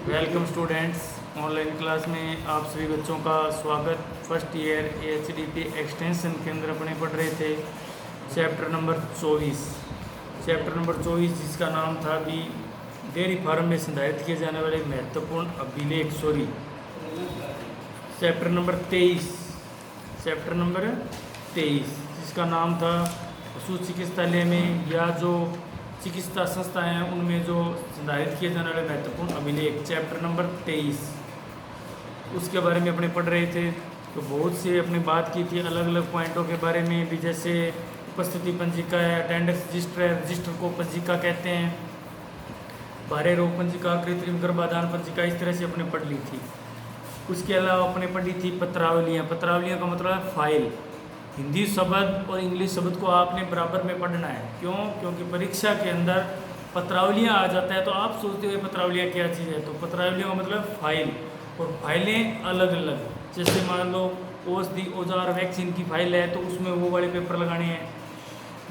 Welcome students, online class में आप सभी बच्चों का स्वागत। फर्स्ट ईयर एचडीपी एक्सटेंशन के अंदर अपने पढ़ रहे थे चैप्टर नंबर 24 जिसका नाम था भी डेयरी फार्म में संधारित किए जाने वाले महत्वपूर्ण अभिलेख। चैप्टर नंबर 23 जिसका नाम था पशु चिकित्सालय में या जो चिकित्सा संस्थाएं हैं उनमें जो संधारित किए जाने वाले महत्वपूर्ण अभिलेख। चैप्टर नंबर 23 उसके बारे में अपने पढ़ रहे थे। तो बहुत से अपने बात की थी अलग अलग पॉइंटों के बारे में भी, जैसे उपस्थिति पंजिका है, अटेंडेंस रजिस्टर है, रजिस्टर को पंजिका कहते हैं, बाह्य रोग पंजिका, कृत्रिम गर्भाधान पंजिका, इस तरह से अपने पढ़ ली थी। उसके अलावा अपने पढ़ी थी पत्रावलियाँ का मतलब है फाइल। हिंदी शब्द और इंग्लिश शब्द को आपने बराबर में पढ़ना है। क्यों? क्योंकि परीक्षा के अंदर पत्रावलियाँ आ जाता है तो आप सोचते हो पत्रावलियाँ क्या चीज़ है। तो पत्रावलियों का मतलब फाइल, और फाइलें अलग अलग, जैसे मान लो औषधि औजार वैक्सीन की फाइल है तो उसमें वो वाले पेपर लगाने हैं।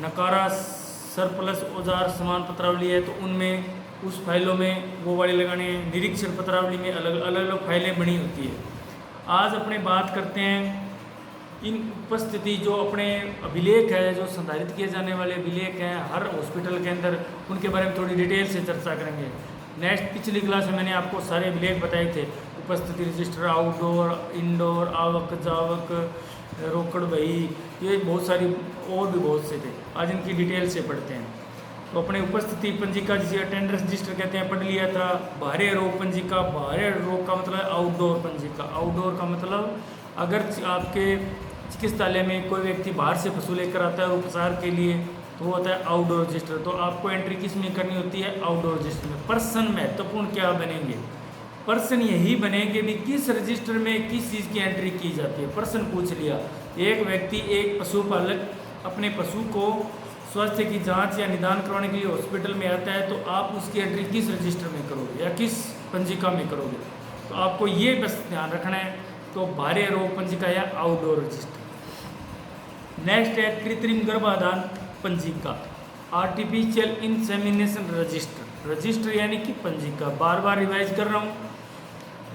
नकारा सरप्लस औजार समान पत्रावली है तो उनमें उस फाइलों में वो वाले लगाने हैं। निरीक्षण पत्रावली में अलग अलग फाइलें बनी होती है। आज अपने बात करते हैं इन उपस्थिति जो अपने अभिलेख है, जो संधारित किए जाने वाले अभिलेख हैं हर हॉस्पिटल के अंदर, उनके बारे में थोड़ी डिटेल से चर्चा करेंगे। पिछली क्लास में मैंने आपको सारे अभिलेख बताए थे। उपस्थिति रजिस्टर, आउटडोर, इंडोर, आवक जावक, रोकड़ बही, ये बहुत सारी और भी बहुत से थे। आज इनकी डिटेल से पढ़ते हैं। तो अपने उपस्थिति पंजिका जिसे अटेंडेंस रजिस्टर कहते हैं पढ़ लिया था। बाह्य रोग पंजिका, बाह्य रोग का मतलब आउटडोर पंजिका। आउटडोर का मतलब अगर आपके चिकित्सालय में कोई व्यक्ति बाहर से पशु लेकर आता है उपचार के लिए तो वो होता है आउटडोर रजिस्टर। तो आपको एंट्री किस में करनी होती है? आउटडोर रजिस्टर में। पर्सन महत्वपूर्ण क्या बनेंगे? पर्सन यही बनेंगे भी किस रजिस्टर में किस चीज़ की एंट्री की जाती है। पर्सन पूछ लिया, एक व्यक्ति, एक पशुपालक अपने पशु को स्वास्थ्य की जांच या निदान करवाने के लिए हॉस्पिटल में आता है तो आप उसकी एंट्री किस रजिस्टर में करोगे या किस पंजिका में करोगे? तो आपको ये बस ध्यान रखना है। तो बाह्य रोग पंजिका या आउटडोर रजिस्टर। नेक्स्ट है कृत्रिम गर्भाधान पंजिका, आर्टिफिशियल इंसेमिनेशन रजिस्टर यानी कि पंजिका। बार बार रिवाइज कर रहा हूँ,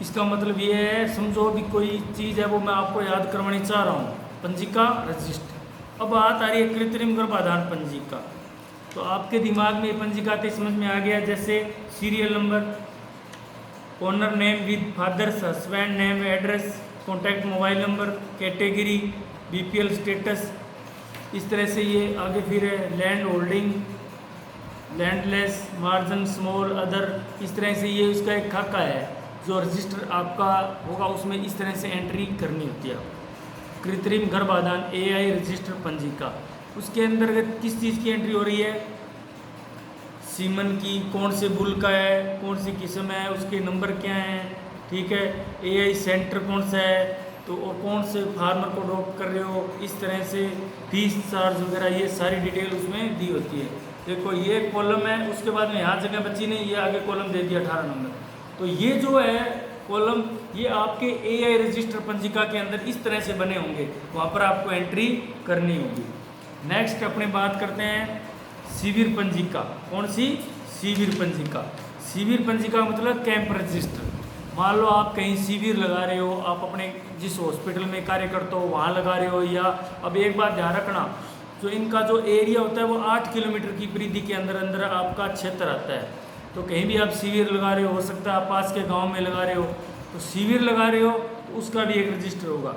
इसका मतलब ये है, समझो भी कोई चीज़ है वो मैं आपको याद करवानी चाह रहा हूँ। पंजिका, रजिस्टर। अब बात आ रही है कृत्रिम गर्भाधान पंजिका। तो आपके दिमाग में ये पंजिका तो समझ में आ गया, जैसे serial number, owner name with father's husband name, address, contact mobile number, category, BPL status, इस तरह से ये आगे फिर है land holding, landless, margin, small, other, इस तरह से ये उसका एक खाका है जो रजिस्टर आपका होगा, उसमें इस तरह से एंट्री करनी होती है। कृत्रिम गर्भाधान एआई रजिस्टर पंजिका, उसके अंतर्गत किस चीज़ की एंट्री हो रही है? सीमन की, कौन से बुल का है, कौन सी किस्म है, उसके नंबर क्या हैं, ठीक है, एआई सेंटर कौन सा है, तो और कौन से फार्मर को ड्रॉप कर रहे हो, इस तरह से फीस चार्ज वगैरह ये सारी डिटेल उसमें दी होती है। देखो ये कॉलम है, उसके बाद में यहाँ जगह बची नहीं, ये आगे कॉलम दे दिया 18 नंबर। तो ये जो है कॉलम, ये आपके एआई रजिस्टर पंजिका के अंदर इस तरह से बने होंगे, वहाँ पर आपको एंट्री करनी होगी। नेक्स्ट अपने बात करते हैं शिविर पंजिका। कौन सी? शिविर पंजिका। शिविर पंजिका मतलब कैंप रजिस्टर। मान लो आप कहीं शिविर लगा रहे हो, आप अपने जिस हॉस्पिटल में कार्य करते हो वहाँ लगा रहे हो, या अब एक बात ध्यान रखना, जो इनका जो एरिया होता है वो 8 किलोमीटर की परिधि के अंदर अंदर आपका क्षेत्र आता है। तो कहीं भी आप शिविर लगा रहे हो सकता है आप पास के गांव में लगा रहे हो, तो शिविर लगा रहे हो तो उसका भी एक रजिस्टर होगा।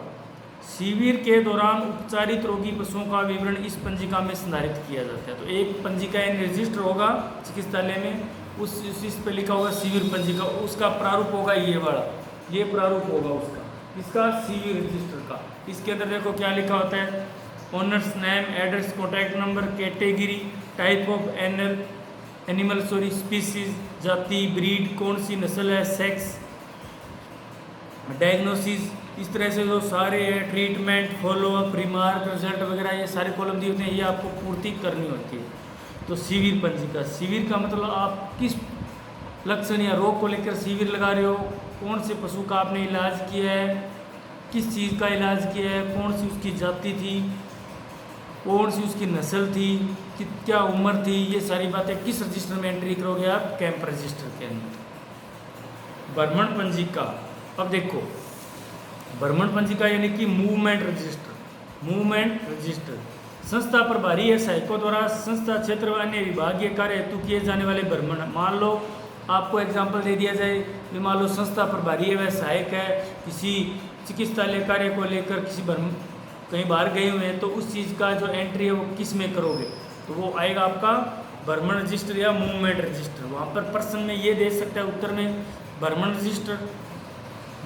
शिविर के दौरान उपचारित रोगी पशुओं का विवरण इस पंजिका में संधारित किया जाता है। तो एक पंजिका यानी रजिस्टर होगा चिकित्सालय में, उस पर लिखा होगा शिविर पंजिका, उसका प्रारूप होगा ये वाला, ये प्रारूप होगा उसका, इसका शिविर रजिस्टर का। इसके अंदर देखो क्या लिखा होता है, owners name, address, contact number, category, type of animal species, जाति, ब्रीड, कौन सी नस्ल है, सेक्स, डायग्नोसिस, इस तरह से जो सारे हैं, ट्रीटमेंट, फॉलोअप, रिमार्क, रिजल्ट वगैरह, ये सारे कॉलम दिए होते हैं, ये आपको पूर्ति करनी होती है। तो शिविर पंजिका, शिविर का मतलब आप किस लक्षण या रोग को लेकर शिविर लगा रहे हो, कौन से पशु का आपने इलाज किया है, किस चीज़ का इलाज किया है, कौन सी उसकी जाति थी, कौन सी उसकी नस्ल थी, क्या उम्र थी, ये सारी बातें किस रजिस्टर में एंट्री करोगे आप? कैंप रजिस्टर के अंदर। भ्रमण पंजिका, अब देखो भ्रमण पंजिका यानी कि मूवमेंट रजिस्टर। मूवमेंट रजिस्टर संस्था प्रभारी है सहायकों द्वारा संस्था क्षेत्र व अन्य विभागीय कार्य हेतु किए जाने वाले भ्रमण। मान लो आपको एग्जाम्पल दे दिया जाए कि मान लो संस्था प्रभारी है, वह सहायक है, किसी चिकित्सालय कार्य को लेकर किसी भ्रमण कहीं बाहर गए हुए हैं, तो उस चीज़ का जो एंट्री है वो किस में करोगे? तो वो आएगा आपका भ्रमण रजिस्टर या मूवमेंट रजिस्टर। वहाँ पर प्रश्न में ये दे सकता है उत्तर में भ्रमण रजिस्टर,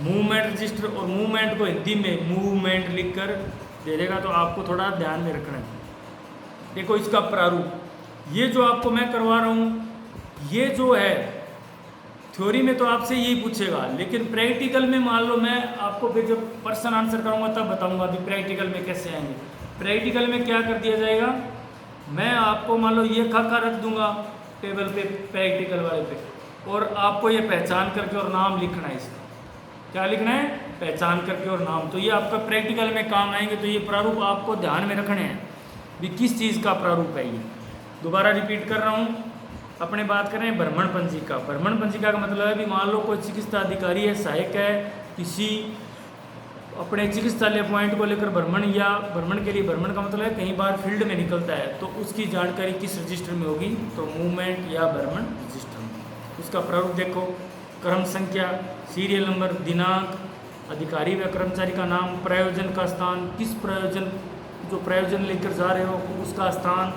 मूवमेंट रजिस्टर, और मूवमेंट को हिंदी में मूवमेंट लिखकर दे देगा। तो आपको थोड़ा ध्यान में रखना है। देखो इसका प्रारूप, ये जो आपको मैं करवा रहा हूँ, ये जो है थ्योरी में तो आपसे यही पूछेगा, लेकिन प्रैक्टिकल में मान लो मैं आपको फिर जब पर्सन आंसर कराऊंगा तब बताऊंगा अभी प्रैक्टिकल में कैसे आएंगे। प्रैक्टिकल में क्या कर दिया जाएगा, मैं आपको मान लो ये खाका रख दूंगा टेबल पे प्रैक्टिकल वाले पे, और आपको ये पहचान करके और नाम लिखना है। इसका क्या लिखना है? पहचान करके और नाम। तो ये आपका प्रैक्टिकल में काम आएंगे। तो ये प्रारूप आपको ध्यान में रखने हैं भी किस चीज़ का प्रारूप है। ये दोबारा रिपीट कर रहा हूँ, अपने बात कर रहे हैं भ्रमण पंजिका। भ्रमण पंजिका का मतलब है भी मान लो कोई चिकित्सा अधिकारी है, सहायक है, किसी अपने चिकित्सालय पॉइंट को लेकर भ्रमण, या भ्रमण के लिए, भ्रमण का मतलब है कहीं बार फील्ड में निकलता है, तो उसकी जानकारी किस रजिस्टर में होगी? तो मूवमेंट या भ्रमण रजिस्टर में। उसका प्रारूप देखो, क्रम संख्या, सीरियल नंबर, दिनांक, अधिकारी व कर्मचारी का नाम, प्रयोजन का स्थान, किस प्रयोजन, जो प्रयोजन लेकर जा रहे हो उसका स्थान,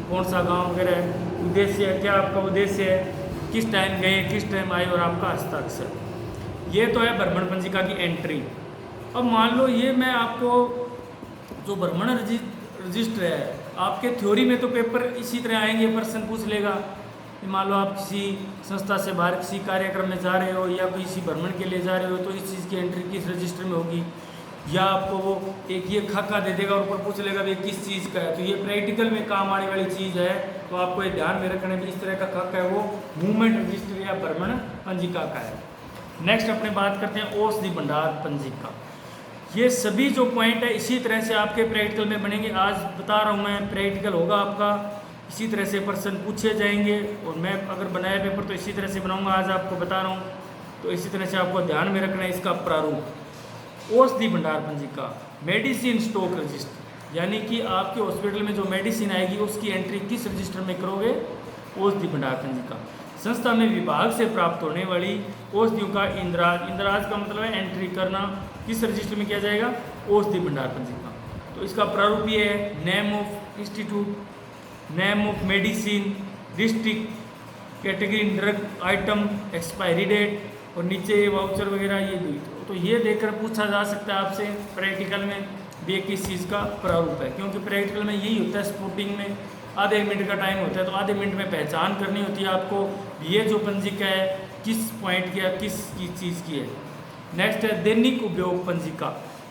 कौन सा गांव वगैरह है, उद्देश्य है, क्या आपका उद्देश्य है, किस टाइम गए, किस टाइम आए, और आपका हस्ताक्षर। ये तो है भ्रमण पंजिका की एंट्री। अब मान लो ये मैं आपको जो भ्रमण रजिस्टर है, आपके थ्योरी में तो पेपर इसी तरह आएंगे, प्रश्न पूछ लेगा कि मान लो आप किसी संस्था से बाहर किसी कार्यक्रम में जा रहे हो या किसी भ्रमण के लिए जा रहे हो, तो इस चीज़ की एंट्री किस रजिस्टर में होगी, या आपको वो एक ये खाका दे देगा और ऊपर पूछ लेगा भी किस चीज़ का है। तो ये प्रैक्टिकल में काम आने वाली चीज़ है, तो आपको ये ध्यान में रखना है। इस तरह का खाका है वो मूवमेंट रजिस्टर या भ्रमण पंजिका का है। नेक्स्ट अपने बात करते हैं औषधि भंडार पंजिका। ये सभी जो पॉइंट है इसी तरह से आपके प्रैक्टिकल में बनेंगे। आज बता रहा हूँ मैं, प्रैक्टिकल होगा आपका, इसी तरह से प्रश्न पूछे जाएंगे, और मैं अगर बनाया पेपर तो इसी तरह से बनाऊंगा, आज आपको बता रहा हूँ। तो इसी तरह से आपको ध्यान में रखना है इसका प्रारूप। औषधि भंडार पंजिका, मेडिसिन स्टॉक रजिस्टर, यानी कि आपके हॉस्पिटल में जो मेडिसिन आएगी उसकी एंट्री किस रजिस्टर में करोगे? औषधि भंडार पंजिका। संस्था में विभाग से प्राप्त होने वाली औषधियों का इंद्राज, इंद्राज का मतलब है एंट्री करना, किस रजिस्टर में किया जाएगा? औषधि भंडार पंजिका। तो इसका प्रारूप ये है, name of institute, name of medicine, district, category, drug item, expiry date, और नीचे वाउचर वगैरह ये भी। तो ये देखकर पूछा जा सकता है आपसे प्रैक्टिकल में भी किस चीज़ का प्रारूप है, क्योंकि प्रैक्टिकल में यही होता है, स्पोर्टिंग में आधे मिनट का टाइम होता है, तो आधे मिनट में पहचान करनी होती है आपको ये जो पंजिका है किस पॉइंट की है, किस चीज़ की है। नेक्स्ट है दैनिक उपयोग पंजिका।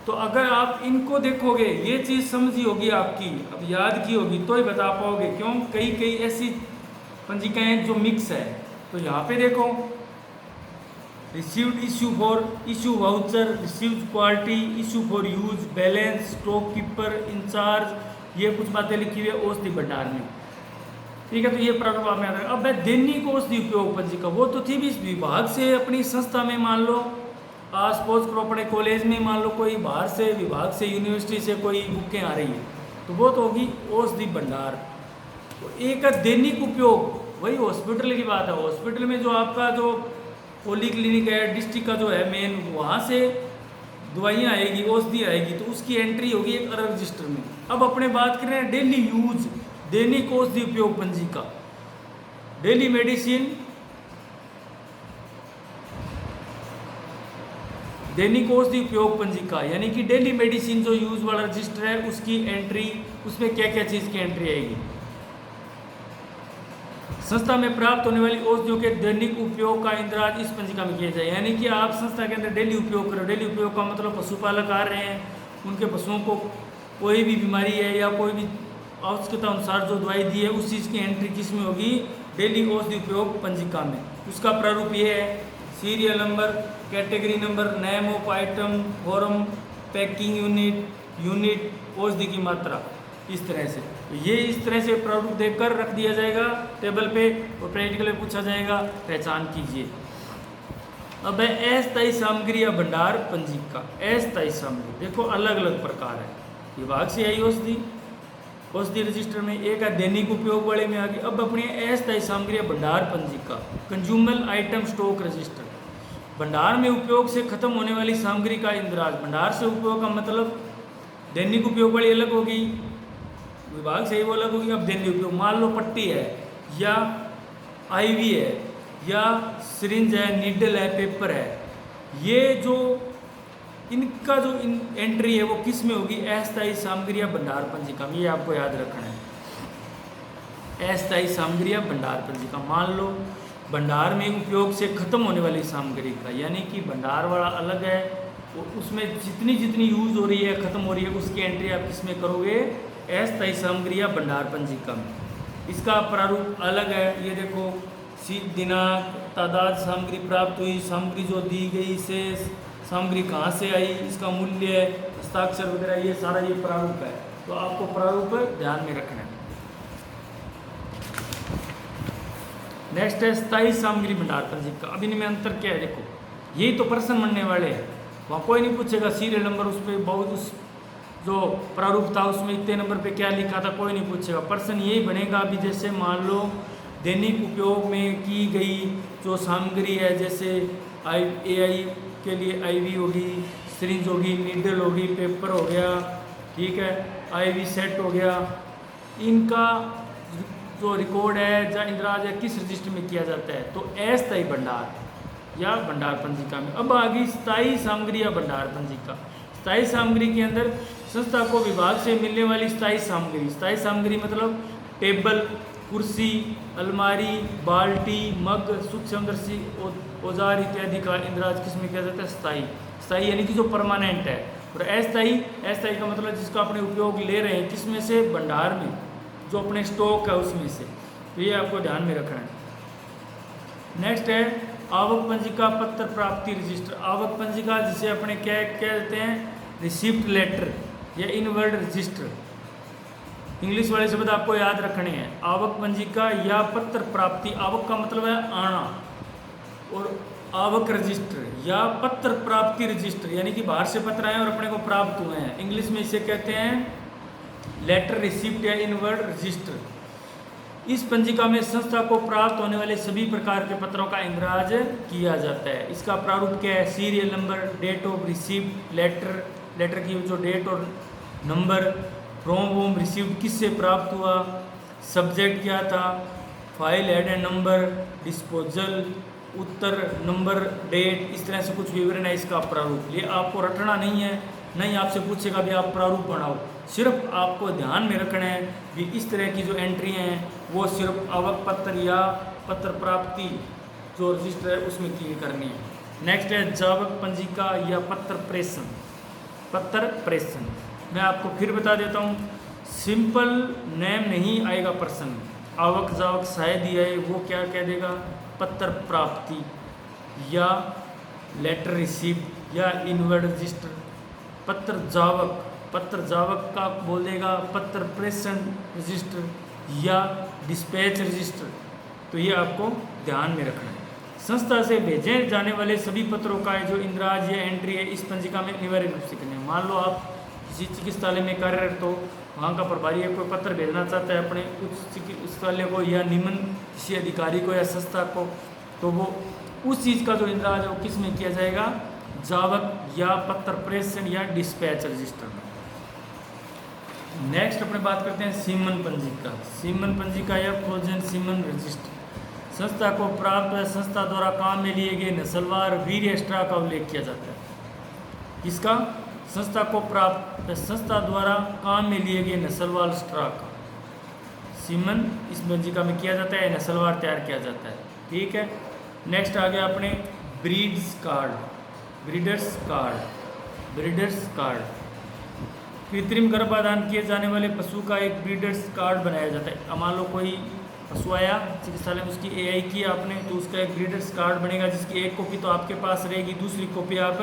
तो अगर आप इनको देखोगे, ये चीज़ समझी होगी आपकी, अब याद की होगी तो ही बता पाओगे, क्यों कई ऐसी पंजिकाएँ जो मिक्स है। तो यहाँ पे देखो, received issue for issue voucher, received quality, issue for use, balance, stock keeper, incharge, ये कुछ बातें लिखी हुई है औषधि भंडार में। ठीक है, तो ये प्रारूप आप में याद रखें। अब मैं दैनिक औषधि उपयोग पंजिका, वो तो थी भी इस विभाग से अपनी संस्था में, मान लो सपोज करो अपने कॉलेज में मान लो कोई बाहर से विभाग से यूनिवर्सिटी से कोई बुकें आ रही है, तो वो तो होगी औषधि भंडार। तो एक दैनिक उपयोग, वही हॉस्पिटल की बात है। हॉस्पिटल में जो आपका जो पोली क्लिनिक है, डिस्ट्रिक्ट का जो है मेन, वहाँ से दवाइयाँ आएगी, औषधि आएगी, तो उसकी एंट्री होगी एक अलग रजिस्टर में। अब अपने बात कर रहे हैं डेली यूज, दैनिक औषधि उपयोग पंजिका, डेली मेडिसिन, दैनिक औषधि उपयोग पंजिका, यानी कि डेली मेडिसिन जो यूज वाला रजिस्टर है उसकी एंट्री, उसमें क्या क्या चीज़ की एंट्री आएगी। संस्था में प्राप्त होने वाली औषधियों के दैनिक उपयोग का इंद्राज इस पंजिका में किया जाए, यानी कि आप संस्था के अंदर डेली उपयोग करो। डेली उपयोग का मतलब पशुपालक आ रहे हैं, उनके पशुओं को कोई भी बीमारी है या कोई भी आवश्यकता अनुसार जो दवाई दी है उस चीज़ की एंट्री किस में होगी? डेली औषधि उपयोग पंजिका में। उसका प्रारूप ये है, serial number, category number, name of item, form, packing unit, औषधि की मात्रा। इस तरह से। तो ये इस तरह से प्रारूप देकर रख दिया जाएगा टेबल पे और प्रैक्टिकल में पूछा जाएगा, पहचान कीजिए। अब है अस्थायी सामग्री या भंडार पंजिका। अस्थायी सामग्री देखो अलग अलग प्रकार है, विभाग से आई औषधि रजिस्टर में, एक है दैनिक उपयोग वाले में आ गई। अब अपनी अस्थायी सामग्री या भंडार पंजिका, कंज्यूमल आइटम स्टॉक रजिस्टर, भंडार में उपयोग से खत्म होने वाली सामग्री का इंदिराज। भंडार से उपयोग का मतलब दैनिक उपयोग वाली अलग होगी, विभाग से ही वो अलग होगी। अब दैनिक उपयोग मान लो पट्टी है या आईवी है या सिरिंज है, नीडल है, पेपर है, ये जो इनका जो एंट्री है वो किस में होगी, अस्थायी सामग्री या भंडार पंजिका में। ये आपको याद रखना है, अस्थायी सामग्री या भंडार पंजिका। मान लो भंडार में उपयोग से खत्म होने वाली सामग्री का, यानी कि भंडार वाला अलग है, उसमें जितनी जितनी यूज हो रही है, खत्म हो रही है, उसकी एंट्री आप किस में करोगे, अस्थायी सामग्री या भंडार पंजिका में। इसका प्रारूप अलग है, ये देखो दिनांक, तादाद सामग्री प्राप्त हुई, सामग्री जो दी गई, शेष सामग्री कहाँ से आई, इसका मूल्य, हस्ताक्षर वगैरह, ये सारा ये प्रारूप है। तो आपको प्रारूप ध्यान में रखना है। नेक्स्ट है स्थायी सामग्री भंडार पंजिका। अब इनमें अंतर क्या है, देखो यही तो प्रश्न बनने वाले हैं, वहाँ कोई नहीं पूछेगा सीरियल नंबर, उस पर बहुत उस जो प्रारूप था उसमें इतने नंबर पे क्या लिखा था, कोई नहीं पूछेगा। प्रश्न यही बनेगा अभी, जैसे मान लो दैनिक उपयोग में की गई जो सामग्री है, जैसे AI के लिए IV होगी, सिरिंज होगी, नीडल होगी, पेपर हो गया, ठीक है, IV सेट हो गया, इनका जो रिकॉर्ड है या इंदिराज है किस रजिस्टर में किया जाता है, तो अस्थायी भंडार या भंडार पंजिका में। अब आ गई स्थायी सामग्री या भंडार पंजिका। स्थायी सामग्री के अंदर संस्था को विभाग से मिलने वाली स्थायी सामग्री, स्थायी सामग्री मतलब टेबल, कुर्सी, अलमारी, बाल्टी, मग, सूक्ष्मदर्शी औजार इत्यादि का इंदिराज किस में किया जाता है, स्थायी। स्थायी यानी कि जो परमानेंट है। और अस्थायी, अस्थायी का मतलब जिसका अपने उपयोग ले रहे हैं, किस में से, भंडार में, जो अपने स्टॉक है उसमें से। तो ये आपको ध्यान में रखना है। नेक्स्ट है आवक पंजिका, पत्र प्राप्ति रजिस्टर। आवक पंजिका जिसे अपने क्या कहते हैं, रिसिप्ट लेटर या इनवर्ड रजिस्टर। इंग्लिश वाले शब्द आपको याद रखने हैं। आवक पंजिका या पत्र प्राप्ति, आवक का मतलब है आना, और आवक रजिस्टर या पत्र प्राप्ति रजिस्टर, यानी कि बाहर से पत्र आए और अपने को प्राप्त हुए हैं। इंग्लिश में इसे कहते हैं लेटर रिसिप्ट या इनवर्ड रजिस्टर। इस पंजिका में संस्था को प्राप्त होने वाले सभी प्रकार के पत्रों का इंदिराज किया जाता है। इसका प्रारूप क्या है, serial number, date of receipt, letter की जो डेट और नंबर, फ्रॉम होम रिसीव्ड किससे प्राप्त हुआ, सब्जेक्ट क्या था, file head and number, disposal, उत्तर नंबर, डेट, इस तरह से कुछ विवरण है इसका प्रारूप। ये आपको रटना नहीं है, नहीं आपसे पूछेगा भी आप प्रारूप बनाओ, सिर्फ आपको ध्यान में रखना है कि इस तरह की जो एंट्री हैं वो सिर्फ आवक पत्र या पत्र प्राप्ति जो रजिस्टर है उसमें की करनी है। नेक्स्ट है जावक पंजिका या पत्र प्रेषण। पत्र प्रेषण मैं आपको फिर बता देता हूँ, सिंपल नेम नहीं आएगा प्रश्न में। आवक जावक शायद ही आए, वो क्या कह देगा, पत्र प्राप्ति या लेटर रिसीप्ट या इनवर्ड रजिस्टर। पत्र जावक का बोल देगा पत्र प्रेषण रजिस्टर या डिस्पैच रजिस्टर। तो ये आपको ध्यान में रखना है। संस्था से भेजे जाने वाले सभी पत्रों का जो इंदिराज या एंट्री है इस पंजिका में अनिवार्य रूप से करनी है। मान लो आप किसी चिकित्सालय में कार्यरत हो, वहाँ का प्रभारी है, कोई पत्र भेजना चाहता है अपने उच्च चिकित्सालय को या निम्न किसी अधिकारी को या संस्था को, तो वो उस चीज़ का जो इंदिराज है वो किस में किया जाएगा, जावक या पत्र प्रेषण या डिस्पैच रजिस्टर में। नेक्स्ट अपने बात करते हैं सीमन पंजिका। सीमन पंजिका या फ्रोजन सीमन रजिस्टर। संस्था को प्राप्त है, संस्था द्वारा काम में लिए गए नस्लवार वीर्य स्ट्रा का उल्लेख किया जाता है। इसका संस्था को प्राप्त है, संस्था द्वारा काम में लिए गए नस्लवार स्ट्रा का सीमन इस पंजिका में किया जाता है, नस्लवार तैयार किया जाता है। ठीक है, नेक्स्ट आ गया अपने ब्रीड्स कार्ड, ब्रीडर्स कार्ड। कृत्रिम गर्भाधान किए जाने वाले पशु का एक ब्रीडर्स कार्ड बनाया जाता है। अब मान लो कोई पशु आया चिकित्सालय में, उसकी AI की आपने, तो उसका एक ब्रीडर्स कार्ड बनेगा जिसकी एक कॉपी तो आपके पास रहेगी, दूसरी कॉपी आप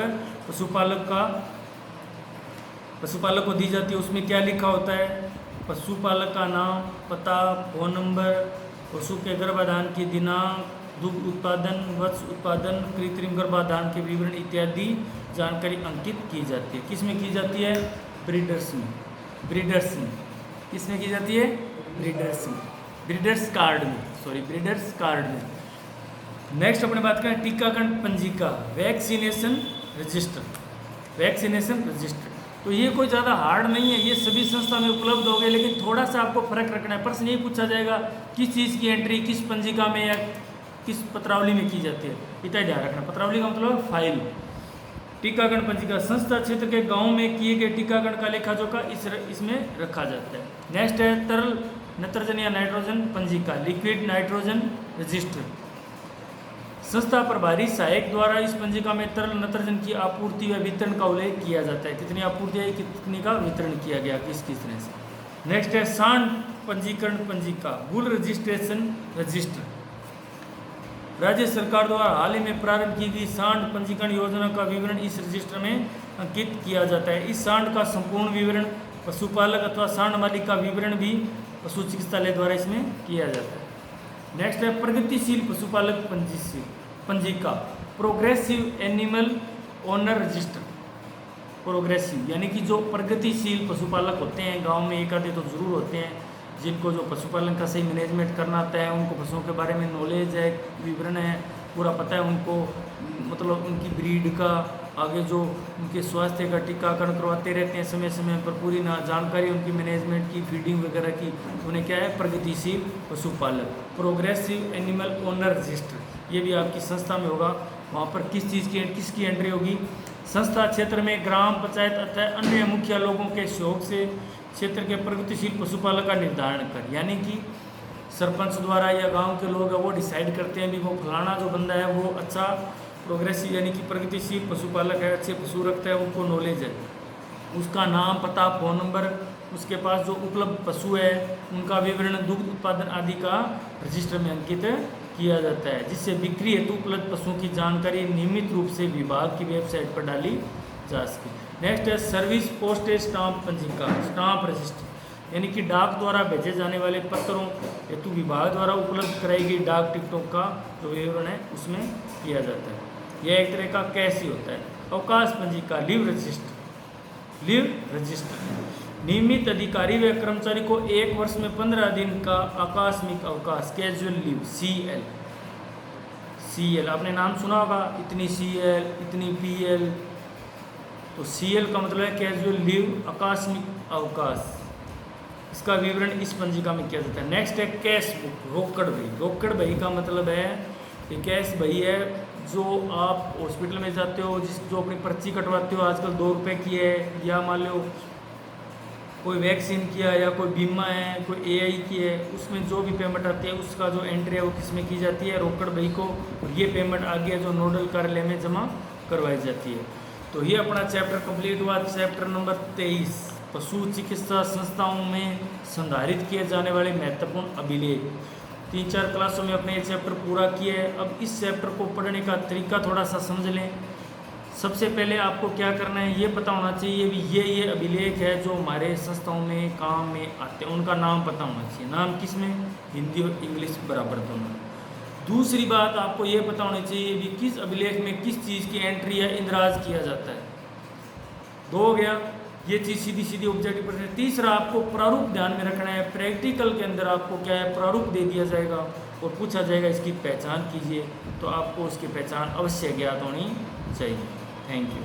पशुपालक को दी जाती है। उसमें क्या लिखा होता है, पशुपालक का नाम, पता, फोन नंबर, पशु के गर्भाधान की दिनांक, दुग्ध उत्पादन, वत्स उत्पादन, कृत्रिम गर्भाधान के विवरण इत्यादि जानकारी अंकित की जाती है। किस में की जाती है? ब्रीडर्स में। ब्रीडर्स में किस में की जाती है? ब्रीडर्स में, ब्रीडर्स कार्ड में, सॉरी ब्रीडर्स कार्ड में। नेक्स्ट अपने बात करें टीकाकरण पंजिका, वैक्सीनेशन रजिस्टर, वैक्सीनेशन रजिस्टर। तो ये कोई ज़्यादा हार्ड नहीं है, ये सभी संस्था में उपलब्ध हो गए, लेकिन थोड़ा सा आपको फर्क रखना है। प्रश्न ये पूछा जाएगा किस चीज़ की एंट्री किस पंजिका में या किस पत्रावली में की जाती है, इतना ध्यान रखना। पत्रावली का मतलब फाइल। टीकाकरण पंजिका संस्था क्षेत्र के गांव में किए गए टीकाकरण का लेखा जोखा इसमें रखा जाता है। नेक्स्ट है तरल नत्रजन या नाइट्रोजन पंजिका, लिक्विड नाइट्रोजन रजिस्टर। संस्था प्रभारी सहायक द्वारा इस पंजिका में तरल नत्रजन की आपूर्ति व वितरण का उल्लेख किया जाता है। कितनी आपूर्ति है, कितनी का वितरण किया गया, किस किस तरह से। नेक्स्ट है सांड पंजीकरण पंजिका, वूल रजिस्ट्रेशन रजिस्टर। राज्य सरकार द्वारा हाल ही में प्रारंभ की गई सांड पंजीकरण योजना का विवरण इस रजिस्टर में अंकित किया जाता है। इस सांड का संपूर्ण विवरण पशुपालक अथवा सांड मालिक का विवरण भी पशु चिकित्सालय द्वारा इसमें किया जाता है। नेक्स्ट है प्रगतिशील पशुपालक पंजिका, progressive animal owner register. Progressive यानी कि जो प्रगतिशील पशुपालक होते हैं, गांव में एक आधे तो जरूर होते हैं, जिनको जो पशुपालन का सही मैनेजमेंट करना आता है, उनको पशुओं के बारे में नॉलेज है, विवरण है, पूरा पता है उनको, मतलब उनकी ब्रीड का, आगे जो उनके स्वास्थ्य का टीकाकरण करवाते रहते हैं समय समय पर, पूरी ना जानकारी उनकी मैनेजमेंट की, फीडिंग वगैरह की, उन्हें क्या है प्रगतिशील पशुपालक। प्रोग्रेसिव एनिमल ओनर रजिस्टर, ये भी आपकी संस्था में होगा। वहाँ पर किस चीज़ की किसकी एंट्री होगी? संस्था क्षेत्र में ग्राम पंचायत अथवा अन्य मुखिया लोगों के सहयोग से क्षेत्र के प्रगतिशील पशुपालक का निर्धारण कर, यानी कि सरपंच द्वारा या गांव के लोग वो डिसाइड करते हैं भी वो फलाना जो बंदा है वो अच्छा प्रोग्रेसिव यानी कि प्रगतिशील पशुपालक है, अच्छे पशु रखता है, उनको नॉलेज है, उसका नाम, पता, फोन नंबर, उसके पास जो उपलब्ध पशु है उनका विवरण, दुग्ध उत्पादन आदि का रजिस्टर में अंकित किया जाता है, जिससे बिक्री हेतु उपलब्ध पशुओं की जानकारी नियमित रूप से विभाग की वेबसाइट पर डाली जा सके। नेक्स्ट है सर्विस पोस्टेज स्टाम्प पंजिका, स्टाम्प रजिस्टर, यानी कि डाक द्वारा भेजे जाने वाले पत्रों हेतु विभाग द्वारा उपलब्ध कराई गई डाक टिकटों का जो विवरण है उसमें किया जाता है। यह एक तरह का कैश ही होता है। अवकाश पंजिका, लीव रजिस्टर, लीव रजिस्टर, नियमित अधिकारी व कर्मचारी को 1 वर्ष में 15 दिन का आकस्मिक अवकाश, कैजुअल लीव, CL, CL आपने नाम सुना होगा, इतनी CL, इतनी PL, तो CL का मतलब है कैजुअल लीव, आकस्मिक अवकाश। इसका विवरण इस पंजिका में किया जाता है। नेक्स्ट है कैश बुक, रोकड़ बही। रोकड़ बही का मतलब है कि कैश बही है जो आप हॉस्पिटल में जाते हो, जो अपनी पर्ची कटवाते हो, आजकल 2 रुपये की है, या मान लो कोई वैक्सीन किया या कोई बीमा है, कोई AI की है, उसमें जो भी पेमेंट आती है उसका जो एंट्री है वो किस में की जाती है? रोकड़ बही को। और ये पेमेंट आगे जो नोडल कार्यालय में जमा करवाई जाती है। तो ये अपना चैप्टर कंप्लीट हुआ, चैप्टर नंबर 23, पशु चिकित्सा संस्थाओं में संधारित किए जाने वाले महत्वपूर्ण अभिलेख। 3-4 क्लासों में अपने ये चैप्टर पूरा किए। अब इस चैप्टर को पढ़ने का तरीका थोड़ा सा समझ लें। सबसे पहले आपको क्या करना है, ये पता होना चाहिए भी ये अभिलेख है जो हमारे संस्थाओं में काम में आते हैं, उनका नाम पता होना चाहिए। नाम किस में? हिंदी और इंग्लिश बराबर दोनों। दूसरी बात आपको ये पता होनी चाहिए भी किस अभिलेख में किस चीज़ की एंट्री या इंदराज किया जाता है। 2 हो गया, ये चीज़ सीधी सीधी ऑब्जेक्टिव प्रश्न। तीसरा आपको प्रारूप ध्यान में रखना है। प्रैक्टिकल के अंदर आपको क्या है, प्रारूप दे दिया जाएगा और पूछा जाएगा इसकी पहचान कीजिए, तो आपको उसकी पहचान अवश्य ज्ञात होनी चाहिए। Thank you.